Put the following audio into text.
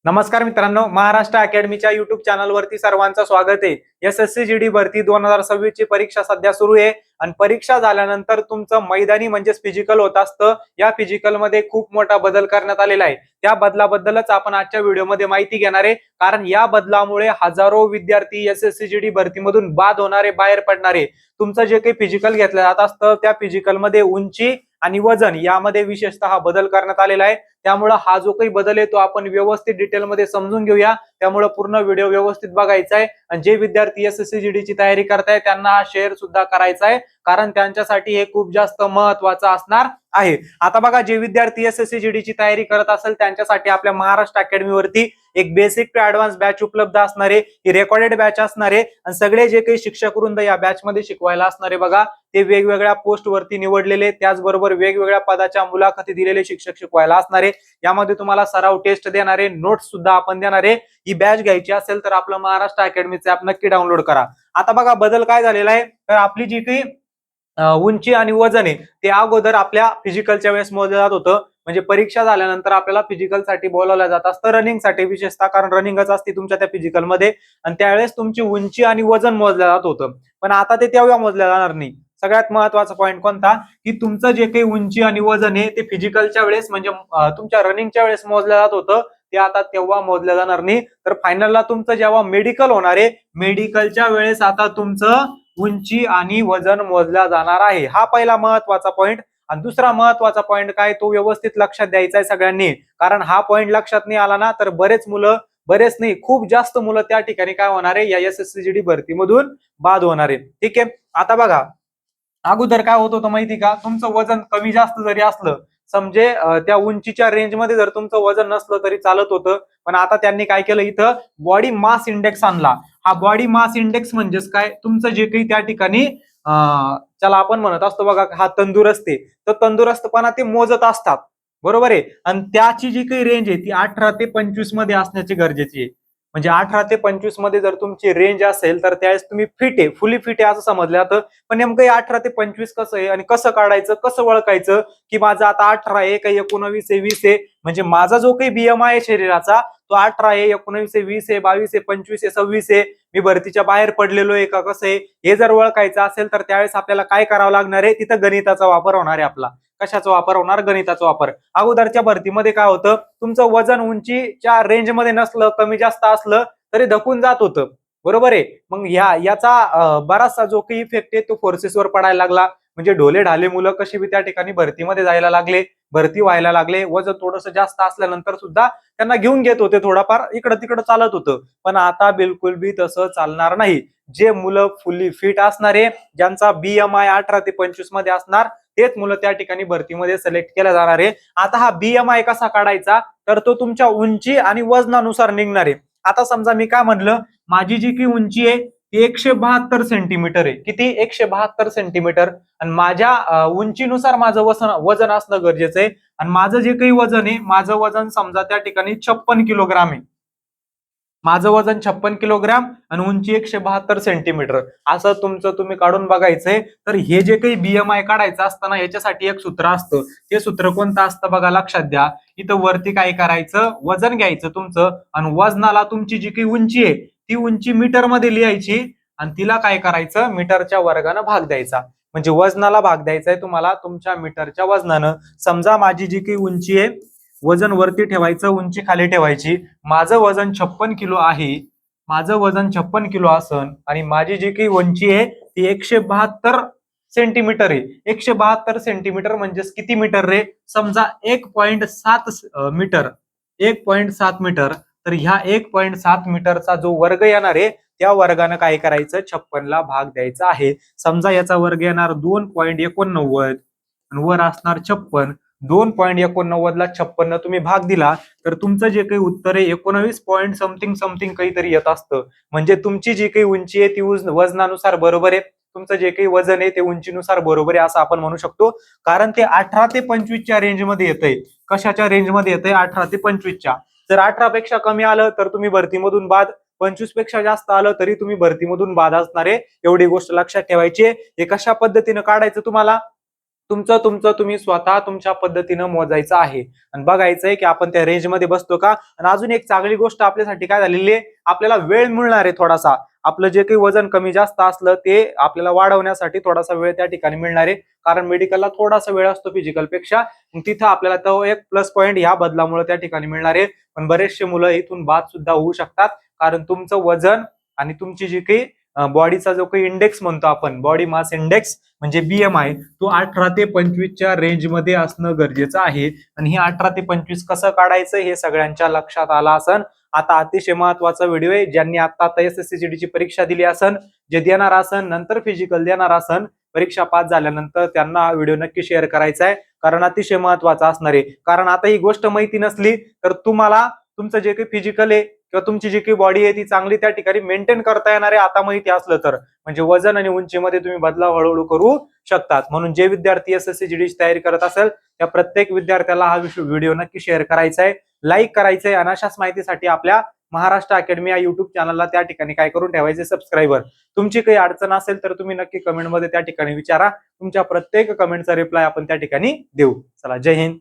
नमस्कार मित्रांनो, महाराष्ट्र अकॅडमीच्या युट्यूब चॅनलवरती सर्वांचं स्वागत आहे। एसएससी जीडी भरती 2026 ची परीक्षा सध्या सुरू आहे आणि परीक्षा झाल्यानंतर तुमचं मैदानी म्हणजेच फिजिकल होत असतं। या फिजिकल मध्ये खूप मोठा बदल करण्यात आलेला आहे। त्या बदलाबद्दलच आपण आजच्या व्हिडिओमध्ये माहिती घेणार आहे, कारण या बदलामुळे हजारो विद्यार्थी एसएससी जीडी भरतीमधून बाद होणारे, बाहेर पडणारे। तुमचं जे काही फिजिकल घेतलं जात असतं त्या फिजिकल मध्ये उंची आणि वजन यामध्ये विशेषतः बदल करण्यात आलेला आहे। त्यामुळे हा जो काही बदल आहे तो आपण व्यवस्थित डिटेलमध्ये समजून घेऊया। त्यामुळे पूर्ण व्हिडिओ व्यवस्थित बघायचा आहे आणि जे विद्यार्थी एसएससी जीडी ची तयारी करताय त्यांना हा शेअर सुद्धा करायचा आहे, कारण त्यांच्यासाठी हे खूप जास्त महत्त्वाचं असणार आहे। आता बघा, जे विद्यार्थी एसएससी जीडी ची तयारी करत असेल त्यांच्यासाठी आपल्या महाराष्ट्र अकॅडमीवरती एक बेसिक टू ऍडव्हान्स बॅच उपलब्ध असणार आहे। ही रेकॉर्डेड बॅच असणार आहे आणि सगळे जे काही शिक्षक वृंद या बॅच मध्ये शिकवायला असणार आहे बघा, ते वेगवेगळ्या पोस्ट वरती निवडलेले, त्याचबरोबर वेगवेगळ्या पदाच्या मुलाखती दिलेले शिक्षक शिकवायला असणार आहे। यामध्ये तुम्हाला सराव टेस्ट देणारे, नोट्स सुद्धा आपण देणार आहे। ही बॅच घ्यायची असेल तर आपलं महाराष्ट्र अकॅडमीचे ऍप नक्की डाउनलोड करा। आता बघा, बदल काय झालेला आहे, तर आपली जी काही उंची आणि वजन आहे ते अगोदर आपल्या फिजिकलच्या वेळेस मोजलं जात होतं। म्हणजे परीक्षा झाल्यानंतर आपल्याला फिजिकल साठी बोलावलं जात असतं, रनिंग साठी विशेषतः, कारण रनिंगच असते तुमच्या त्या फिजिकल मध्ये आणि त्यावेळेस तुमची उंची आणि वजन मोजलं जात होतं। पण आता ते तेव्हा मोजलं जाणार नाही। सगळ्यात महत्त्वाचा पॉईंट कोणता, की तुमचं जे काही उंची आणि वजन आहे ते फिजिकलच्या वेळेस म्हणजे तुमच्या रनिंगच्या वेळेस मोजलं जात होतं, ते आता तेव्हा मोजलं जाणार नाही। तर फायनलला तुमचं जेव्हा मेडिकल होणार आहे, मेडिकलच्या वेळेस आता तुमचं उंची आणि वजन मोजल्या जाणार आहे। हा पहिला महत्त्वाचा पॉईंट। आणि दुसरा महत्त्वाचा पॉईंट काय, तो व्यवस्थित लक्षात द्यायचा आहे सगळ्यांनी, कारण हा पॉईंट लक्षात नाही आला ना तर बरेच नाही, खूप जास्त मुलं त्या ठिकाणी काय होणार आहे, या एसएससी जीडी भरतीमधून बाद होणार आहे। ठीक आहे, आता बघा, अगोदर काय होत होतं माहिती का, तुमचं वजन कमी जास्त जरी असलं, समजे त्या उंचीच्या रेंजमध्ये जर तुमचं वजन नसलं तरी चालत होतं। पण आता त्यांनी काय केलं, इथं बॉडी मास इंडेक्स आणला। हा बॉडी मास इंडेक्स म्हणजेच काय, तुमचं जे काही त्या ठिकाणी त्याला आपण म्हणत असतो बघा, हा तंदुरुस्त आहे, तर तंदुरुस्तपणा ते मोजत असतात, बरोबर आहे। आणि त्याची जी काही रेंज आहे ती 18 ते 25 मध्ये असण्याची गरजेची आहे। म्हणजे 18 ते 25 मध्ये जर तुमची रेंज असेल तर त्यावेळेस तुम्ही फिट आहे, फुली फिट आहे असं समजलं जातं। पण नेमकं 18 ते 25 कसं आहे आणि कसं काढायचं, कसं ओळखायचं, की माझं आता 18 आहे का 19 आहे, 20 आहे, म्हणजे माझा जो काही बीएमआय आहे शरीराचा तो 18 आहे, 19 आहे, 20 आहे, 22 आहे, 25 आहे, 26 आहे, मी भरतीच्या बाहेर पडलेलो आहे का कसं आहे, हे जर ओळखायचं असेल तर त्यावेळेस आपल्याला काय करावं लागणार आहे, तिथं गणिताचा वापर होणार आहे आपला। कशाचा वापर होणार, गणिताचा वापर। अगोदरच्या भरतीमध्ये काय होतं, तुमचं वजन उंचीच्या रेंजमध्ये नसलं, कमी जास्त असलं तरी धकून जात होतं, बरोबर आहे। मग याचा बराचसा जो काही इफेक्ट आहे तो फोर्सेसवर पडायला लागला। म्हणजे ढोले ढाले मुलं कशी बी त्या ठिकाणी भरतीमध्ये जायला लागले, भरती व्हायला लागले, वजन थोडंसं जास्त असल्यानंतर सुद्धा त्यांना घेऊन घेत होते, थोडाफार इकडं तिकडं चालत होतं। पण आता बिलकुल बी तसं चालणार नाही। जे मुलं फुल्ली फिट असणारे, ज्यांचा बीएमआय 18 ते 25 मध्ये असणार, तेच मुलं त्या ठिकाणी भरतीमध्ये सिलेक्ट केल्या जाणार आहे। आता हा बीएमआय कसा काढायचा, तर तो तुमच्या उंची आणि वजनानुसार निघणार आहे। आता समजा मी काय म्हणलं, माझी जी की उंची आहे ती 172 सेंटीमीटर आहे। किती, 172 सेंटीमीटर। आणि माझ्या उंचीनुसार माझं वजन असणं गरजेचं आहे। आणि माझं जे काही वजन आहे, माझं वजन समजा त्या ठिकाणी 56 किलोग्राम आहे। माझं वजन 56 किलोग्राम आणि उंची 172 सेंटीमीटर, असं तुमचं तुम्ही काढून बघायचंय। तर हे जे काही बीएमआय काढायचं असतं ना, याच्यासाठी एक सूत्र असतं। ते सूत्र कोणतं असतं बघा, लक्षात द्या। इथं वरती काय करायचं, वजन घ्यायचं तुमचं आणि वजनाला तुमची जी काही उंची आहे ती उंची मीटर मध्ये लिहायची आणि तिला काय करायचं, मीटरच्या वर्गानं भाग द्यायचा। म्हणजे वजनाला भाग द्यायचा आहे तुम्हाला तुमच्या मीटरच्या वजनानं। समजा माझी जी काही उंची आहे, वजन वरती ठेवायचं, उंची खाली ठेवायची। माझं वजन 56 किलो आहे, माझं वजन 56 किलो असन आणि माझी जी काही उंची आहे ती 172 सेंटीमीटर आहे। 172 सेंटीमीटर म्हणजे किती मीटर रे, समजा 1.7 मीटर, 1.7 मीटर। तर ह्या 1.7 मीटरचा जो वर्ग येणार आहे त्या वर्गानं काय करायचं, 56 ला भाग द्यायचा आहे। समजा याचा वर्ग येणार 2.89 आणि वर असणार 56। 2.89 ला 56 तुम्ही भाग दिला तर तुमचं जे काही उत्तर आहे 19 पॉईंट समथिंग समथिंग काहीतरी येत असतं। म्हणजे तुमची जी काही उंची आहे ती वजनानुसार बरोबर आहे, तुमचं जे काही वजन आहे ते उंचीनुसार बरोबर आहे असं आपण म्हणू शकतो। कारण ते 18 ते 25 च्या रेंजमध्ये येतंय। कशाच्या रेंजमध्ये येतंय, 18 ते 25 च्या। जर 18 पेक्षा कमी आलं तर तुम्ही भरतीमधून बाद, 25 पेक्षा जास्त आलं तरी तुम्ही भरतीमधून बाद असणार आहे। एवढी गोष्ट लक्षात ठेवायची आहे। हे कशा पद्धतीने काढायचं तुम्हाला, तुमचं तुमचं तुम्ही स्वतः तुमच्या पद्धतीनं मोजायचं आहे आणि बघायचंय की आपण त्या रेंजमध्ये बसतो का. आणि अजून एक चांगली गोष्ट आपल्यासाठी काय झालेली आहे, आपल्याला वेळ मिळणार आहे थोडासा. आपलं जे काही वजन कमी जास्त असलं ते आपल्याला वाढवण्यासाठी थोडासा वेळ त्या ठिकाणी मिळणार आहे, कारण मेडिकलला थोडासा वेळ असतो फिजिकल पेक्षा. तिथं आपल्याला तो एक प्लस पॉईंट ह्या बदलामुळे त्या ठिकाणी मिळणार आहे. पण बरेचसे मुलं इथून बाद सुद्धा होऊ शकतात, कारण तुमचं वजन आणि तुमची जी काही बॉडीचा जो काही इंडेक्स म्हणतो आपण, बॉडी मास इंडेक्स म्हणजे BMI, तो 18 ते 25च्या रेंजमध्ये असणं गरजेचं आहे. आणि हे 18 ते 25 कसं काढायचं हे सगळ्यांच्या लक्षात आलं असन. आता अतिशय महत्वाचा व्हिडिओ आहे. ज्यांनी आता SSC ची परीक्षा दिली असन, जे देणार असन, नंतर फिजिकल देणार असन, परीक्षा पास झाल्यानंतर त्यांना हा व्हिडिओ नक्की शेअर करायचा आहे, कारण अतिशय महत्वाचा असणार आहे. कारण आता ही गोष्ट माहिती नसली तर तुम्हाला तुमचं जे काही फिजिकल आहे किंवा तुमची जी काही बॉडी आहे ती चांगली त्या ठिकाणी मेंटेन करता येणार आहे आता माहिती असलं तर. म्हणजे वजन आणि उंचीमध्ये तुम्ही बदलाव हळूहळू करू शकतात. म्हणून जे विद्यार्थी SSC GD ची तयारी करत असेल त्या प्रत्येक विद्यार्थ्याला हा व्हिडिओ नक्की शेअर करायचा आहे, लाईक करायचा आहे. आणि अशाच माहितीसाठी आपल्या महाराष्ट्र अकॅडमी या युट्यूब चॅनलला त्या ठिकाणी काय करून ठेवायचे, सबस्क्राईबर. तुमची काही अडचण असेल तर तुम्ही नक्की कमेंटमध्ये त्या ठिकाणी विचारा. तुमच्या प्रत्येक कमेंटचा रिप्लाय आपण त्या ठिकाणी देऊ. चला, जय हिंद.